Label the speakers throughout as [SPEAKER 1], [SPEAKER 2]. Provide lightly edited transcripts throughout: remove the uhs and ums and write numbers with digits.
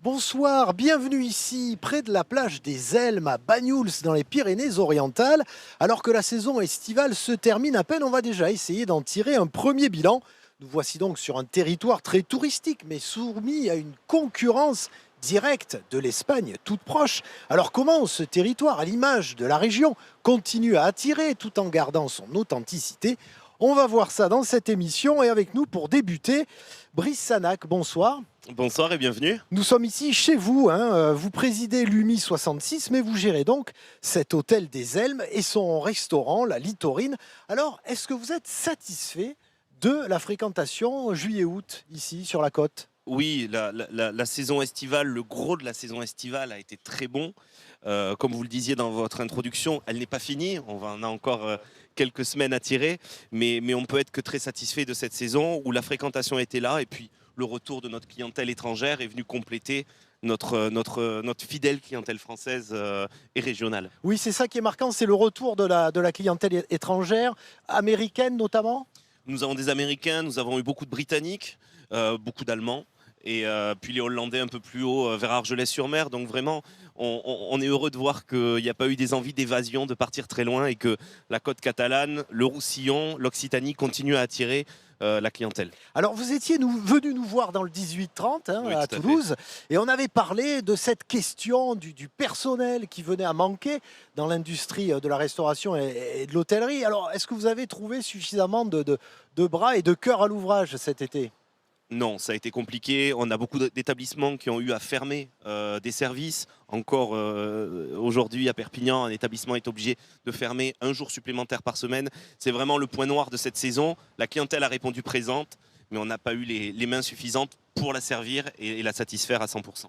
[SPEAKER 1] Bonsoir, bienvenue ici, près de la plage des Elmes à Banyuls dans les Pyrénées-Orientales. Alors que la saison estivale se termine à peine, on va déjà essayer d'en tirer un premier bilan. Nous voici donc sur un territoire très touristique, mais soumis à une concurrence directe de l'Espagne toute proche. Alors comment ce territoire, à l'image de la région, continue à attirer tout en gardant son authenticité? On va voir ça dans cette émission et avec nous pour débuter, Brice Sanac, bonsoir.
[SPEAKER 2] Bonsoir et bienvenue.
[SPEAKER 1] Nous sommes ici chez vous, vous présidez l'UMI 66, mais vous gérez donc cet hôtel des Elmes et son restaurant, la Litorine. Alors, est-ce que vous êtes satisfait de la fréquentation juillet-août ici sur la côte?
[SPEAKER 2] Oui, la saison estivale, le gros de la saison estivale a été très bon. Comme vous le disiez dans votre introduction, elle n'est pas finie. On a encore quelques semaines à tirer, mais on peut être que très satisfait de cette saison où la fréquentation était là et puis le retour de notre clientèle étrangère est venu compléter notre fidèle clientèle française et régionale.
[SPEAKER 1] Oui, c'est ça qui est marquant, c'est le retour de la clientèle étrangère, américaine notamment.
[SPEAKER 2] Nous avons des Américains, nous avons eu beaucoup de Britanniques, beaucoup d'Allemands. Et puis les Hollandais un peu plus haut vers Argelès-sur-Mer. Donc vraiment, on est heureux de voir qu'il n'y a pas eu des envies d'évasion, de partir très loin et que la côte catalane, le Roussillon, l'Occitanie continuent à attirer la clientèle.
[SPEAKER 1] Alors vous étiez venu nous voir dans le 1830
[SPEAKER 2] Oui,
[SPEAKER 1] à
[SPEAKER 2] tout à
[SPEAKER 1] Toulouse et on avait parlé de cette question du personnel qui venait à manquer dans l'industrie de la restauration et de l'hôtellerie. Alors est-ce que vous avez trouvé suffisamment de bras et de cœur à l'ouvrage cet été?
[SPEAKER 2] Non, ça a été compliqué. On a beaucoup d'établissements qui ont eu à fermer des services. Encore aujourd'hui à Perpignan, un établissement est obligé de fermer un jour supplémentaire par semaine. C'est vraiment le point noir de cette saison. La clientèle a répondu présente, mais on n'a pas eu les mains suffisantes pour la servir et la satisfaire à 100%.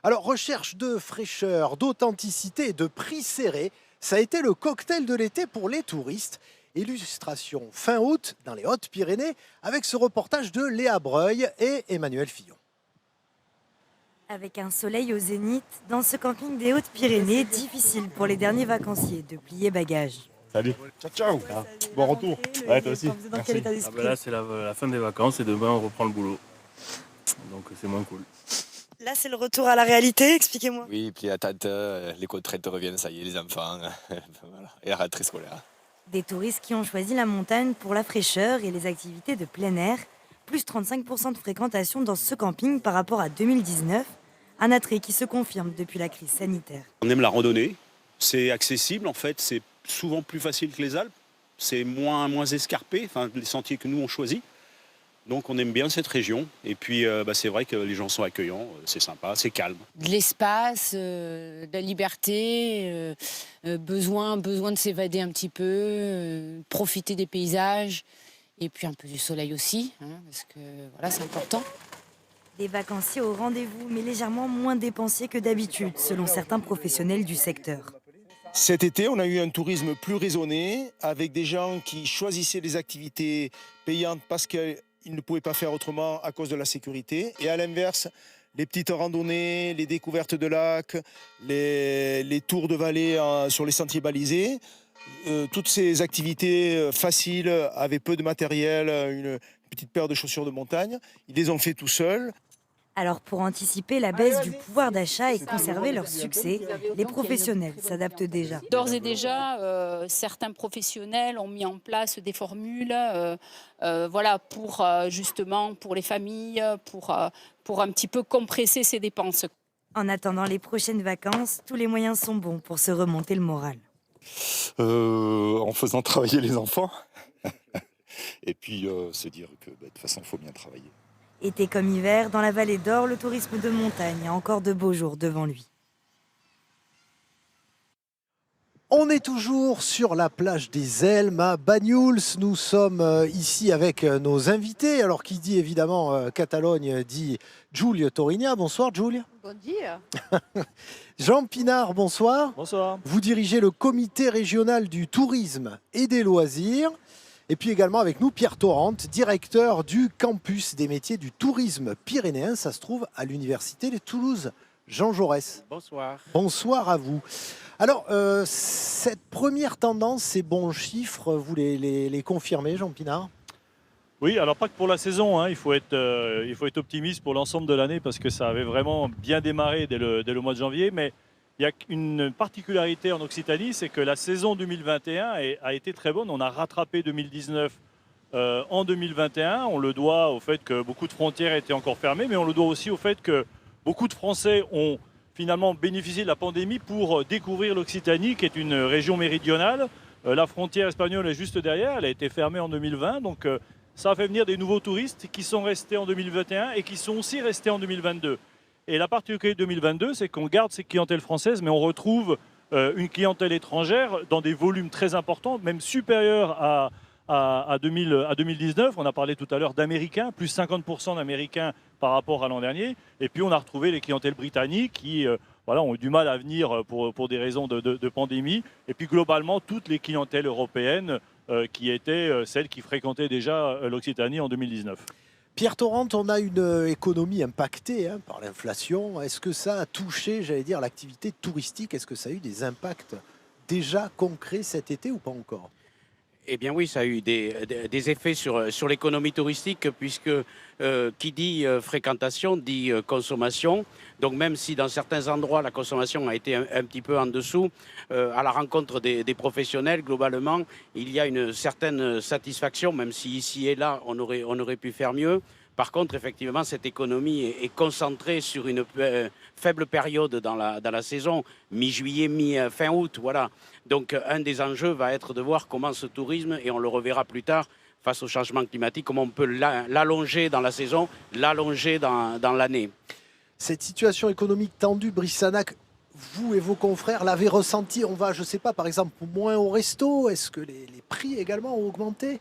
[SPEAKER 1] Alors recherche de fraîcheur, d'authenticité et de prix serré, ça a été le cocktail de l'été pour les touristes. Illustration fin août dans les Hautes-Pyrénées avec ce reportage de Léa Breuil et Emmanuel Fillon.
[SPEAKER 3] Avec un soleil au zénith, dans ce camping des Hautes-Pyrénées, difficile pour les derniers vacanciers de plier bagages.
[SPEAKER 4] Salut. Ciao, ciao. Bon retour. Ouais, toi aussi.
[SPEAKER 3] Dans quel état
[SPEAKER 5] Ah
[SPEAKER 3] d'esprit?
[SPEAKER 5] bah là, c'est la fin des vacances et demain, on reprend le boulot. Donc, c'est moins cool.
[SPEAKER 3] Là, c'est le retour à la réalité, expliquez-moi.
[SPEAKER 6] Oui, puis attente, les contraintes reviennent, ça y est, les enfants, voilà, et la rentrée scolaire.
[SPEAKER 3] Des touristes qui ont choisi la montagne pour la fraîcheur et les activités de plein air. Plus 35% de fréquentation dans ce camping par rapport à 2019. Un attrait qui se confirme depuis la crise sanitaire.
[SPEAKER 7] On aime la randonnée, c'est accessible en fait, c'est souvent plus facile que les Alpes, c'est moins escarpé, enfin les sentiers que nous on choisit. Donc on aime bien cette région et puis c'est vrai que les gens sont accueillants, c'est sympa, c'est calme.
[SPEAKER 8] De l'espace, de la liberté, besoin de s'évader un petit peu, profiter des paysages et puis un peu du soleil aussi, parce que voilà, c'est important.
[SPEAKER 3] Des vacanciers au rendez-vous, mais légèrement moins dépensiers que d'habitude, selon certains professionnels du secteur.
[SPEAKER 9] Cet été, on a eu un tourisme plus raisonné, avec des gens qui choisissaient les activités payantes parce qu'ils ne pouvaient pas faire autrement à cause de la sécurité. Et à l'inverse, les petites randonnées, les découvertes de lacs, les tours de vallée sur les sentiers balisés, toutes ces activités faciles, avec peu de matériel, une petite paire de chaussures de montagne, ils les ont fait tout seuls.
[SPEAKER 3] Alors pour anticiper la baisse du pouvoir d'achat et conserver leur succès, les professionnels s'adaptent déjà.
[SPEAKER 8] D'ores et déjà, certains professionnels ont mis en place des formules pour justement pour les familles, pour un petit peu compresser ces dépenses.
[SPEAKER 3] En attendant les prochaines vacances, tous les moyens sont bons pour se remonter le moral.
[SPEAKER 4] En faisant travailler les enfants. Et puis se dire que de toute façon, il faut bien travailler.
[SPEAKER 3] Été comme hiver, dans la vallée d'Or, le tourisme de montagne a encore de beaux jours devant lui.
[SPEAKER 1] On est toujours sur la plage des Elmes à Banyuls. Nous sommes ici avec nos invités. Alors qui dit évidemment Catalogne dit Giulia Torinia. Bonsoir Giulia.
[SPEAKER 10] Bon dia.
[SPEAKER 1] Jean Pinard, bonsoir.
[SPEAKER 11] Bonsoir.
[SPEAKER 1] Vous dirigez le comité régional du tourisme et des loisirs. Et puis également avec nous Pierre Torrente, directeur du campus des métiers du tourisme pyrénéen. Ça se trouve à l'université de Toulouse. Jean Jaurès.
[SPEAKER 10] Bonsoir.
[SPEAKER 1] Bonsoir à vous. Alors, cette première tendance, ces bons chiffres, vous les confirmez, Jean Pinard?
[SPEAKER 11] Oui, alors pas que pour la saison, hein. Il faut être optimiste pour l'ensemble de l'année parce que ça avait vraiment bien démarré dès le mois de janvier. Mais il y a une particularité en Occitanie, c'est que la saison 2021 a été très bonne. On a rattrapé 2019 en 2021. On le doit au fait que beaucoup de frontières étaient encore fermées, mais on le doit aussi au fait que beaucoup de Français ont finalement bénéficié de la pandémie pour découvrir l'Occitanie, qui est une région méridionale. La frontière espagnole est juste derrière, elle a été fermée en 2020, donc ça a fait venir des nouveaux touristes qui sont restés en 2021 et qui sont aussi restés en 2022. Et la particularité de 2022, c'est qu'on garde ces clientèles françaises, mais on retrouve une clientèle étrangère dans des volumes très importants, même supérieurs à 2019. On a parlé tout à l'heure d'Américains, plus 50% d'Américains par rapport à l'an dernier. Et puis on a retrouvé les clientèles britanniques qui ont eu du mal à venir pour des raisons de pandémie. Et puis globalement, toutes les clientèles européennes qui étaient celles qui fréquentaient déjà l'Occitanie en 2019.
[SPEAKER 1] Pierre Torrent, on a une économie impactée par l'inflation. Est-ce que ça a touché, l'activité touristique? Est-ce que ça a eu des impacts déjà concrets cet été ou pas encore?
[SPEAKER 10] Eh bien oui, ça a eu des effets sur l'économie touristique puisque qui dit fréquentation dit consommation. Donc même si dans certains endroits la consommation a été un petit peu en dessous, à la rencontre des professionnels, globalement, il y a une certaine satisfaction, même si ici et là on aurait pu faire mieux. Par contre, effectivement, cette économie est concentrée sur une faible période dans la saison, mi-juillet, mi-fin août, voilà. Donc, un des enjeux va être de voir comment ce tourisme, et on le reverra plus tard, face au changement climatique, comment on peut l'allonger dans la saison, l'allonger dans l'année.
[SPEAKER 1] Cette situation économique tendue, Brice Sanac, vous et vos confrères l'avez ressenti? On va, je ne sais pas, par exemple, moins au resto? Est-ce que les prix également ont augmenté?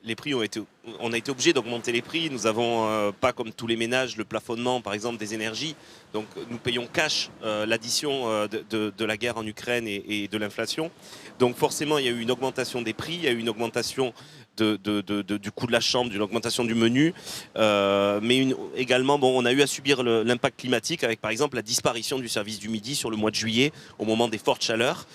[SPEAKER 2] Les prix on a été obligé d'augmenter les prix. Nous n'avons pas, comme tous les ménages, le plafonnement, par exemple, des énergies. Donc nous payons cash l'addition de la guerre en Ukraine et de l'inflation. Donc forcément, il y a eu une augmentation des prix, il y a eu une augmentation du coût de la chambre, d'une augmentation du menu. Mais également, on a eu à subir l'impact climatique avec, par exemple, la disparition du service du midi sur le mois de juillet, au moment des fortes chaleurs,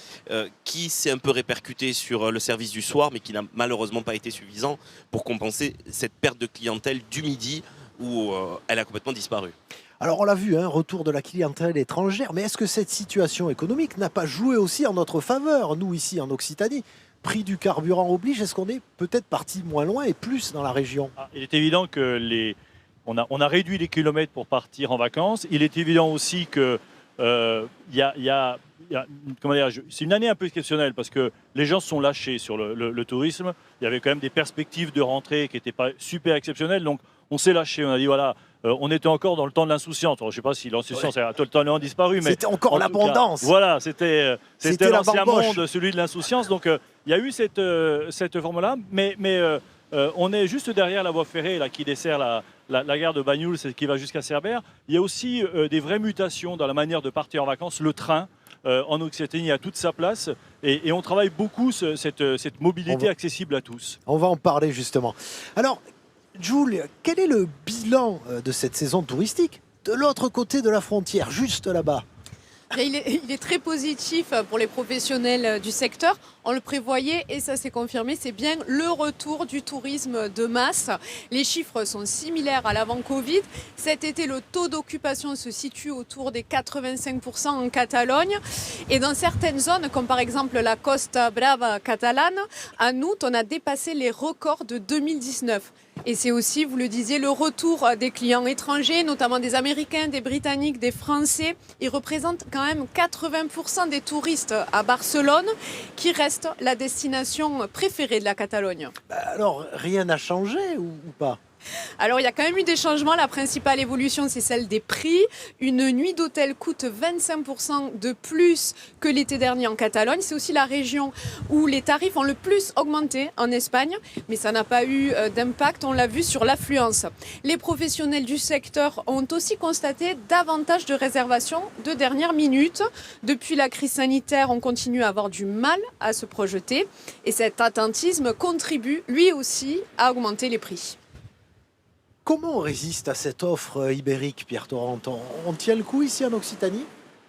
[SPEAKER 2] qui s'est un peu répercuté sur le service du soir, mais qui n'a malheureusement pas été suffisant pour compenser cette perte de clientèle du midi où elle a complètement disparu.
[SPEAKER 1] Alors on l'a vu, retour de la clientèle étrangère, mais est-ce que cette situation économique n'a pas joué aussi en notre faveur, nous ici en Occitanie? Prix du carburant oblige, est-ce qu'on est peut-être parti moins loin et plus dans la région?
[SPEAKER 11] Il est évident que on a réduit les kilomètres pour partir en vacances. Il est évident aussi que c'est une année un peu exceptionnelle parce que les gens se sont lâchés sur le tourisme. Il y avait quand même des perspectives de rentrée qui n'étaient pas super exceptionnelles. Donc on s'est lâché, on a dit voilà, on était encore dans le temps de l'insouciance. Je ne sais pas si l'insouciance a totalement disparu, mais
[SPEAKER 1] c'était encore l'abondance.
[SPEAKER 11] Voilà, c'était l'ancien monde, celui de l'insouciance. Donc il y a eu cette forme-là, mais on est juste derrière la voie ferrée là, qui dessert la gare de Banyuls et qui va jusqu'à Cerbère. Il y a aussi des vraies mutations dans la manière de partir en vacances. Le train, en Occitanie, a toute sa place et on travaille beaucoup cette mobilité accessible à tous.
[SPEAKER 1] On va en parler justement. Alors, Jules, quel est le bilan de cette saison touristique de l'autre côté de la frontière, juste là-bas?
[SPEAKER 12] Il est très positif pour les professionnels du secteur. On le prévoyait et ça s'est confirmé, c'est bien le retour du tourisme de masse. Les chiffres sont similaires à l'avant-Covid. Cet été, le taux d'occupation se situe autour des 85% en Catalogne. Et dans certaines zones, comme par exemple la Costa Brava catalane, en août, on a dépassé les records de 2019. Et c'est aussi, vous le disiez, le retour des clients étrangers, notamment des Américains, des Britanniques, des Français. Ils représentent quand même 80% des touristes à Barcelone, qui reste la destination préférée de la Catalogne.
[SPEAKER 1] Alors, rien n'a changé ou pas?
[SPEAKER 12] Alors, il y a quand même eu des changements. La principale évolution, c'est celle des prix. Une nuit d'hôtel coûte 25% de plus que l'été dernier en Catalogne. C'est aussi la région où les tarifs ont le plus augmenté en Espagne. Mais ça n'a pas eu d'impact, on l'a vu, sur l'affluence. Les professionnels du secteur ont aussi constaté davantage de réservations de dernière minute. Depuis la crise sanitaire, on continue à avoir du mal à se projeter. Et cet attentisme contribue, lui aussi, à augmenter les prix.
[SPEAKER 1] Comment on résiste à cette offre ibérique, Pierre Torrent? On tient le coup ici en Occitanie?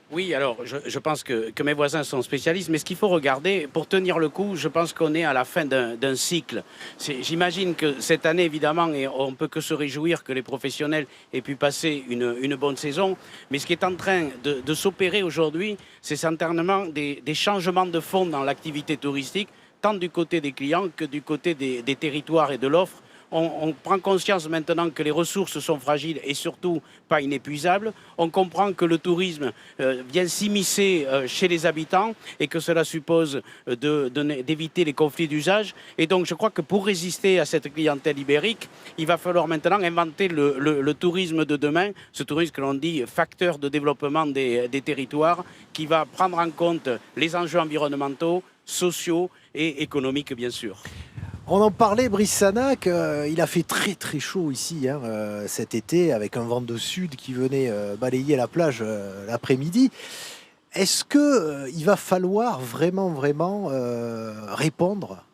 [SPEAKER 10] Oui, alors je pense que mes voisins sont spécialistes, mais ce qu'il faut regarder, pour tenir le coup, je pense qu'on est à la fin d'un cycle. J'imagine que cette année, évidemment, et on ne peut que se réjouir que les professionnels aient pu passer une bonne saison, mais ce qui est en train de s'opérer aujourd'hui, c'est certainement des changements de fond dans l'activité touristique, tant du côté des clients que du côté des territoires et de l'offre. On prend conscience maintenant que les ressources sont fragiles et surtout pas inépuisables. On comprend que le tourisme vient s'immiscer chez les habitants et que cela suppose d'éviter les conflits d'usage. Et donc je crois que pour résister à cette clientèle ibérique, il va falloir maintenant inventer le tourisme de demain, ce tourisme que l'on dit facteur de développement des territoires, qui va prendre en compte les enjeux environnementaux, sociaux et économiques bien sûr.
[SPEAKER 1] On en parlait, Brice Sanac, il a fait très très chaud ici cet été avec un vent de sud qui venait balayer la plage l'après-midi. Est-ce qu'il va falloir vraiment répondre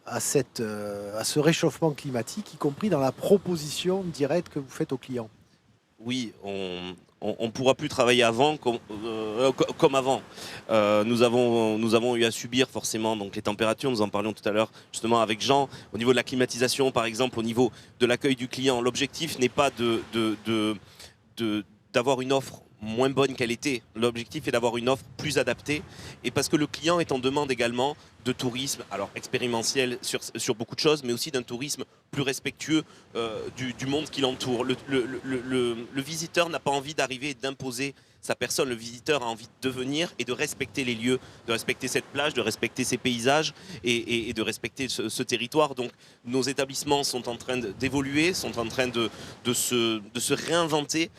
[SPEAKER 1] à ce réchauffement climatique, y compris dans la proposition directe que vous faites aux clients?
[SPEAKER 2] Oui, on ne pourra plus travailler comme avant. Nous avons eu à subir forcément donc, les températures, nous en parlions tout à l'heure justement avec Jean, au niveau de la climatisation par exemple, au niveau de l'accueil du client. L'objectif n'est pas d'avoir une offre moins bonne qu'elle était. L'objectif est d'avoir une offre plus adaptée et parce que le client est en demande également de tourisme, alors expérientiel sur beaucoup de choses, mais aussi d'un tourisme plus respectueux du monde qui l'entoure. Le visiteur n'a pas envie d'arriver et d'imposer sa personne. Le visiteur a envie de venir et de respecter les lieux, de respecter cette plage, de respecter ces paysages et de respecter ce territoire. Donc nos établissements sont en train d'évoluer, sont en train de se réinventer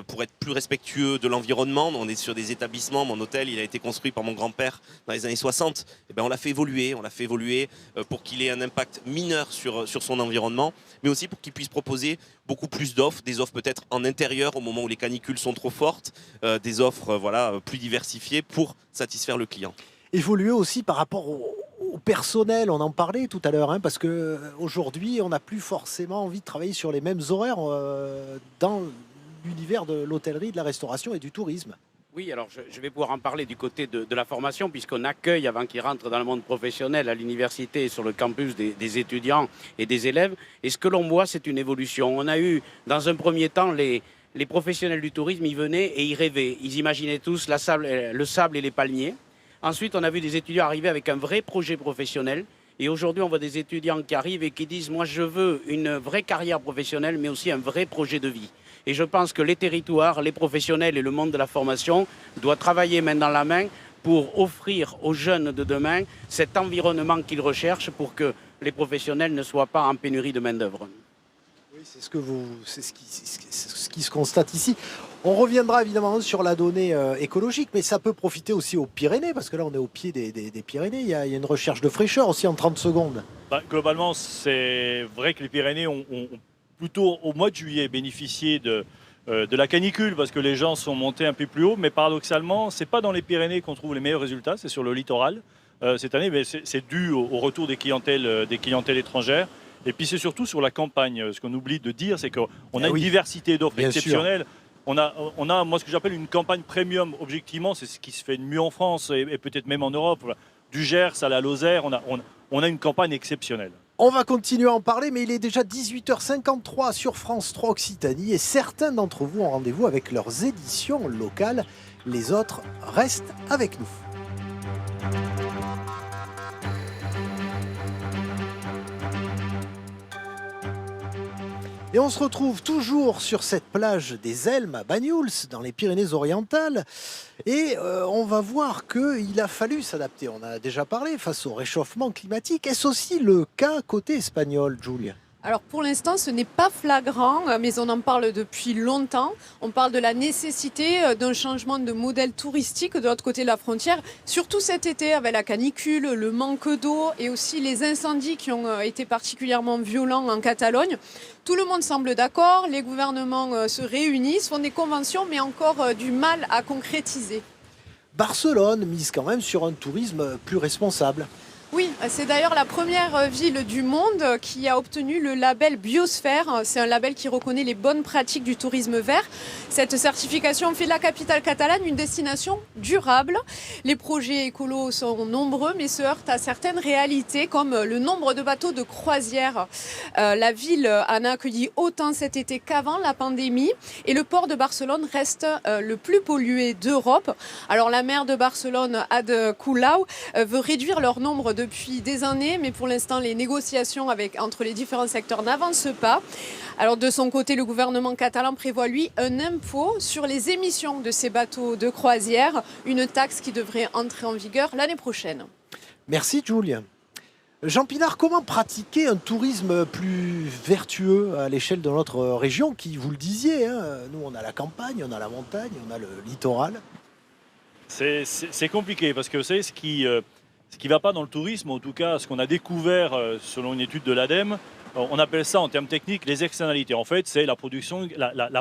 [SPEAKER 2] pour être plus respectueux de l'environnement. On est sur des établissements, mon hôtel il a été construit par mon grand-père dans les années 60. Et ben, on l'a fait évoluer pour qu'il ait un impact mineur sur son environnement, mais aussi pour qu'il puisse proposer beaucoup plus d'offres, des offres peut-être en intérieur au moment où les canicules sont trop fortes, des offres plus diversifiées pour satisfaire le client.
[SPEAKER 1] Évoluer aussi par rapport au personnel, on en parlait tout à l'heure, parce qu'aujourd'hui on n'a plus forcément envie de travailler sur les mêmes horaires dans l'univers de l'hôtellerie, de la restauration et du tourisme.
[SPEAKER 10] Oui, alors je vais pouvoir en parler du côté de la formation, puisqu'on accueille, avant qu'ils rentrent dans le monde professionnel, à l'université et sur le campus, des étudiants et des élèves. Et ce que l'on voit, c'est une évolution. On a eu, dans un premier temps, les professionnels du tourisme, ils venaient et ils rêvaient. Ils imaginaient tous le sable et les palmiers. Ensuite, on a vu des étudiants arriver avec un vrai projet professionnel. Et aujourd'hui, on voit des étudiants qui arrivent et qui disent « Moi, je veux une vraie carrière professionnelle, mais aussi un vrai projet de vie ». Et je pense que les territoires, les professionnels et le monde de la formation doivent travailler main dans la main pour offrir aux jeunes de demain cet environnement qu'ils recherchent pour que les professionnels ne soient pas en pénurie de main-d'œuvre.
[SPEAKER 1] Oui, c'est ce qui se constate ici. On reviendra évidemment sur la donnée écologique, mais ça peut profiter aussi aux Pyrénées, parce que là on est au pied des Pyrénées. Il y a une recherche de fraîcheur aussi en 30 secondes.
[SPEAKER 11] Globalement, c'est vrai que les Pyrénées ont plutôt au mois de juillet bénéficié de la canicule parce que les gens sont montés un peu plus haut, mais paradoxalement, c'est pas dans les Pyrénées qu'on trouve les meilleurs résultats, c'est sur le littoral cette année, mais c'est dû au retour des clientèles étrangères. Et puis c'est surtout sur la campagne. Ce qu'on oublie de dire, c'est qu'on a une diversité d'offres exceptionnelle. On a, moi, ce que j'appelle une campagne premium. Objectivement, c'est ce qui se fait de mieux en France et peut-être même en Europe. Voilà. Du Gers à la Lozère, on a une campagne exceptionnelle.
[SPEAKER 1] On va continuer à en parler, mais il est déjà 18h53 sur France 3 Occitanie et certains d'entre vous ont rendez-vous avec leurs éditions locales. Les autres restent avec nous. Et on se retrouve toujours sur cette plage des Elmes à Banyuls, dans les Pyrénées-Orientales. Et on va voir qu'il a fallu s'adapter. On a déjà parlé face au réchauffement climatique. Est-ce aussi le cas côté espagnol, Julia ?
[SPEAKER 12] Alors pour l'instant, ce n'est pas flagrant, mais on en parle depuis longtemps. On parle de la nécessité d'un changement de modèle touristique de l'autre côté de la frontière, surtout cet été avec la canicule, le manque d'eau et aussi les incendies qui ont été particulièrement violents en Catalogne. Tout le monde semble d'accord, les gouvernements se réunissent, font des conventions, mais encore du mal à concrétiser.
[SPEAKER 1] Barcelone mise quand même sur un tourisme plus responsable.
[SPEAKER 12] Oui, c'est d'ailleurs la première ville du monde qui a obtenu le label Biosphère. C'est un label qui reconnaît les bonnes pratiques du tourisme vert. Cette certification fait de la capitale catalane une destination durable. Les projets écolos sont nombreux, mais se heurtent à certaines réalités, comme le nombre de bateaux de croisière. La ville en a accueilli autant cet été qu'avant la pandémie. Et le port de Barcelone reste le plus pollué d'Europe. Alors la maire de Barcelone, Ada Colau, veut réduire leur nombre depuis des années, mais pour l'instant, les négociations entre les différents secteurs n'avancent pas. Alors de son côté, le gouvernement catalan prévoit, lui, un impôt sur les émissions de ces bateaux de croisière, une taxe qui devrait entrer en vigueur l'année prochaine.
[SPEAKER 1] Merci, Jules. Jean Pinard, comment pratiquer un tourisme plus vertueux à l'échelle de notre région qui, vous le disiez, nous on a la campagne, on a la montagne, on a le littoral.
[SPEAKER 11] C'est compliqué parce que vous savez, ce qui ne va pas dans le tourisme, en tout cas ce qu'on a découvert selon une étude de l'ADEME, on appelle ça en termes techniques les externalités. En fait, c'est la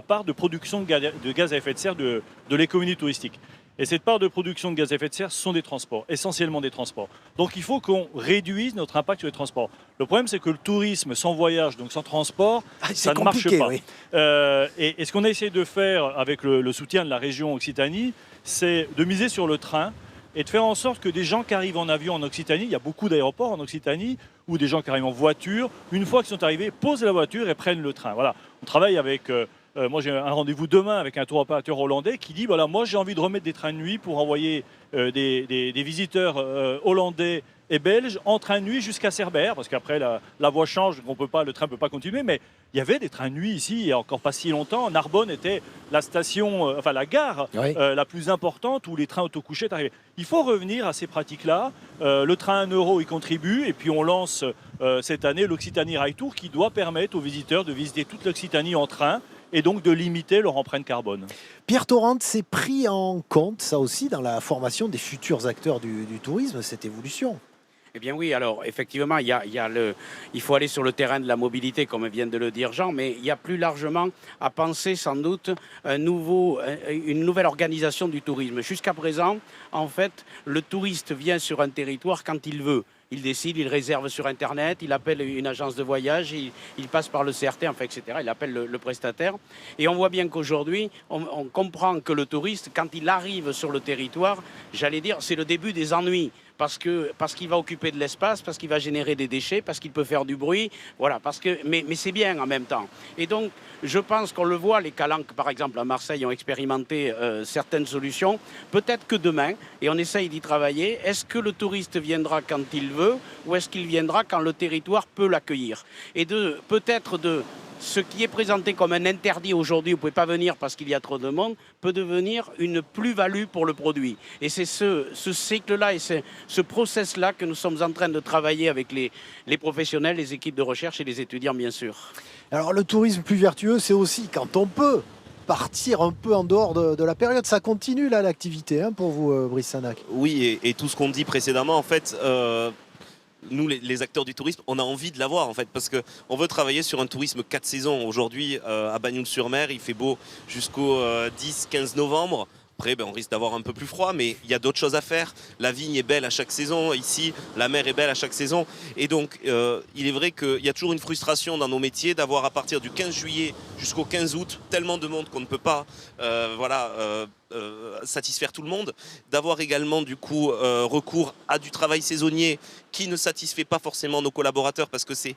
[SPEAKER 11] part de production de gaz à effet de serre de l'économie touristique. Et cette part de production de gaz à effet de serre, ce sont des transports, essentiellement des transports. Donc il faut qu'on réduise notre impact sur les transports. Le problème, c'est que le tourisme sans voyage, donc sans transport, ça ne marche pas. Oui. Et ce qu'on a essayé de faire avec le soutien de la région Occitanie, c'est de miser sur le train et de faire en sorte que des gens qui arrivent en avion en Occitanie, il y a beaucoup d'aéroports en Occitanie, ou des gens qui arrivent en voiture, une fois qu'ils sont arrivés, posent la voiture et prennent le train. Voilà. On travaille avec... moi, j'ai un rendez-vous demain avec un tour opérateur hollandais qui dit, voilà, moi j'ai envie de remettre des trains de nuit pour envoyer des visiteurs hollandais et belges en train de nuit jusqu'à Cerbère, parce qu'après la voie change, le train ne peut pas continuer, mais il y avait des trains de nuit ici, il n'y a encore pas si longtemps. Narbonne était la station, la gare la plus importante où les trains autocouchés arrivaient. Il faut revenir à ces pratiques-là. Le train 1 euro y contribue, et puis on lance cette année l'Occitanie Rail Tour qui doit permettre aux visiteurs de visiter toute l'Occitanie en train, et donc de limiter leur empreinte carbone.
[SPEAKER 1] Pierre Torrent, c'est pris en compte, ça aussi, dans la formation des futurs acteurs du tourisme, cette évolution?
[SPEAKER 10] Eh bien oui, alors effectivement, il faut aller sur le terrain de la mobilité, comme vient de le dire Jean, mais il y a plus largement à penser sans doute une nouvelle organisation du tourisme. Jusqu'à présent, en fait, le touriste vient sur un territoire quand il veut. Il décide, il réserve sur Internet, il appelle une agence de voyage, il passe par le CRT, enfin, etc. Il appelle le prestataire. Et on voit bien qu'aujourd'hui, on comprend que le touriste, quand il arrive sur le territoire, j'allais dire, c'est le début des ennuis. Parce qu'il va occuper de l'espace, parce qu'il va générer des déchets, parce qu'il peut faire du bruit, voilà, mais c'est bien en même temps. Et donc, je pense qu'on le voit, les calanques, par exemple, à Marseille, ont expérimenté certaines solutions. Peut-être que demain, et on essaye d'y travailler, est-ce que le touriste viendra quand il veut, ou est-ce qu'il viendra quand le territoire peut l'accueillir? Et peut-être ce qui est présenté comme un interdit aujourd'hui, vous ne pouvez pas venir parce qu'il y a trop de monde, peut devenir une plus-value pour le produit. Et c'est ce cycle-là et ce process-là que nous sommes en train de travailler avec les professionnels, les équipes de recherche et les étudiants, bien sûr.
[SPEAKER 1] Alors le tourisme plus vertueux, c'est aussi quand on peut partir un peu en dehors de la période. Ça continue là l'activité pour vous, Brice Sanac?
[SPEAKER 2] Oui, et tout ce qu'on dit précédemment, en fait... nous, les acteurs du tourisme, on a envie de l'avoir en fait, parce qu'on veut travailler sur un tourisme 4 saisons. Aujourd'hui, à Bagnols-sur-Mer, il fait beau jusqu'au 10-15 novembre. Après, on risque d'avoir un peu plus froid, mais il y a d'autres choses à faire. La vigne est belle à chaque saison. Ici, la mer est belle à chaque saison. Et donc, il est vrai qu'il y a toujours une frustration dans nos métiers d'avoir à partir du 15 juillet jusqu'au 15 août tellement de monde qu'on ne peut pas satisfaire tout le monde. D'avoir également du coup recours à du travail saisonnier qui ne satisfait pas forcément nos collaborateurs parce que c'est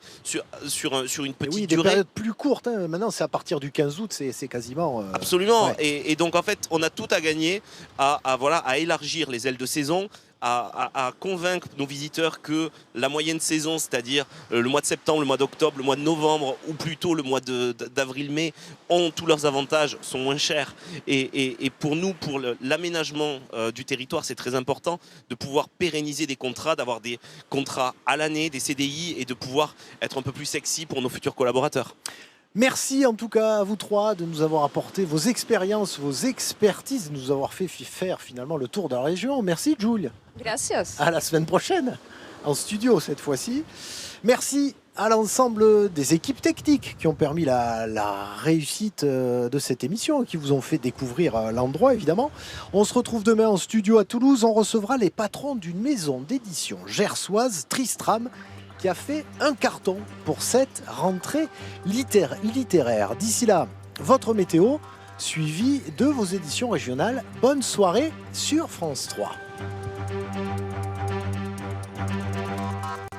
[SPEAKER 2] sur une petite durée.
[SPEAKER 1] Des périodes plus courtes. Maintenant, c'est à partir du 15 août, c'est quasiment...
[SPEAKER 2] Absolument.
[SPEAKER 1] Ouais.
[SPEAKER 2] Et donc, en fait, on a tout à gagner à élargir les ailes de saison, à convaincre nos visiteurs que la moyenne saison, c'est-à-dire le mois de septembre, le mois d'octobre, le mois de novembre ou plutôt le mois d'avril-mai, ont tous leurs avantages, sont moins chers. Et pour nous, pour l'aménagement du territoire, c'est très important de pouvoir pérenniser des contrats, d'avoir des contrats à l'année, des CDI et de pouvoir être un peu plus sexy pour nos futurs collaborateurs.
[SPEAKER 1] Merci en tout cas à vous trois de nous avoir apporté vos expériences, vos expertises, de nous avoir fait faire finalement le tour de la région. Merci Jules.
[SPEAKER 12] Gracias.
[SPEAKER 1] À la semaine prochaine, en studio cette fois-ci. Merci à l'ensemble des équipes techniques qui ont permis la réussite de cette émission et qui vous ont fait découvrir l'endroit, évidemment. On se retrouve demain en studio à Toulouse. On recevra les patrons d'une maison d'édition gersoise, Tristram, qui a fait un carton pour cette rentrée littéraire. D'ici là, votre météo, suivi de vos éditions régionales. Bonne soirée sur France 3.